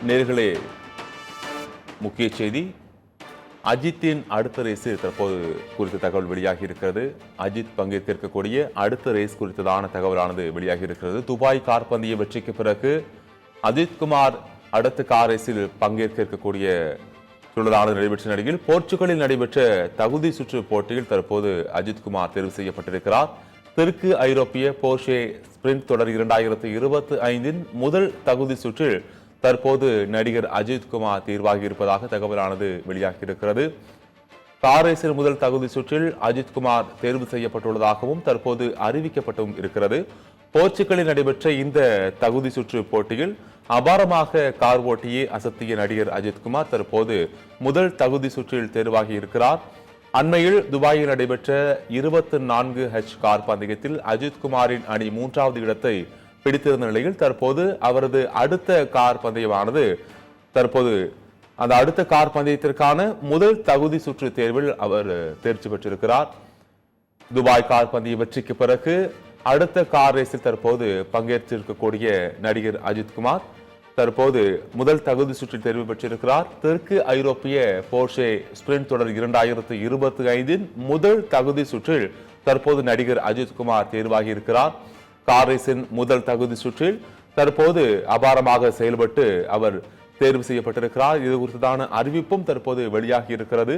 நேர்களே, முக்கிய செய்தி. அஜித்தின் அடுத்த ரேஸில் தற்போது குறித்த தகவல் வெளியாகி இருக்கிறது. அஜித் பங்கேற்கக்கூடிய அடுத்த ரேஸ் குறித்ததான தகவலானது வெளியாகி இருக்கிறது. துபாய் கார் பந்தய வெற்றிக்கு பிறகு அஜித்குமார் அடுத்த கார் ரேஸில் பங்கேற்கக்கூடிய சூழலானது நடைபெற்ற நிலையில் போர்ச்சுகலில் நடைபெற்ற தகுதி சுற்று போட்டியில் தற்போது அஜித்குமார் தேர்வு செய்யப்பட்டிருக்கிறார். தெற்கு ஐரோப்பிய போர்ஷே ஸ்பிரிண்ட் தொடர் 2025 முதல் தகுதி சுற்றில் தற்போது நடிகர் அஜித்குமார் தேர்வாகி இருப்பதாக தகவலானது வெளியாகி இருக்கிறது. கார் ரேஸில் முதல் தகுதி சுற்றில் அஜித்குமார் தேர்வு செய்யப்பட்டுள்ளதாகவும் தற்போது அறிவிக்கப்பட்டும் இருக்கிறது. போர்ச்சுகலில் நடைபெற்ற இந்த தகுதி சுற்று போட்டியில் அபாரமாக கார் ஓட்டியே அசத்திய நடிகர் அஜித்குமார் தற்போது முதல் தகுதி சுற்றில் தேர்வாகி இருக்கிறார். அண்மையில் துபாயில் நடைபெற்ற 24H கார் பந்தயத்தில் அஜித்குமாரின் அணி 3வது இடத்தை பிடித்திருந்த நிலையில் தற்போது அவரது அடுத்த கார் பந்தயமானது தற்போது அந்த அடுத்த கார் பந்தயத்திற்கான முதல் தகுதி சுற்று தேர்வில் அவர் தேர்ச்சி பெற்றிருக்கிறார். துபாய் கார் பந்தய வெற்றிக்கு பிறகு அடுத்த கார் ரேஸில் தற்போது பங்கேற்றிருக்கக்கூடிய நடிகர் அஜித்குமார் தற்போது முதல் தகுதி சுற்றில் தேர்வு பெற்றிருக்கிறார். தெற்கு ஐரோப்பிய போர்ஷே ஸ்பிரிண்ட் தொடர் 2025 முதல் தகுதி சுற்றில் தற்போது நடிகர் அஜித்குமார் தேர்வாகி இருக்கிறார். கார் ரேஸின் முதல் தகுதி சுற்றில் தற்போது அபாரமாக செயல்பட்டு அவர் தேர்வு செய்யப்பட்டிருக்கிறார். இது குறித்தான அறிவிப்பும் தற்போது வெளியாகி இருக்கிறது.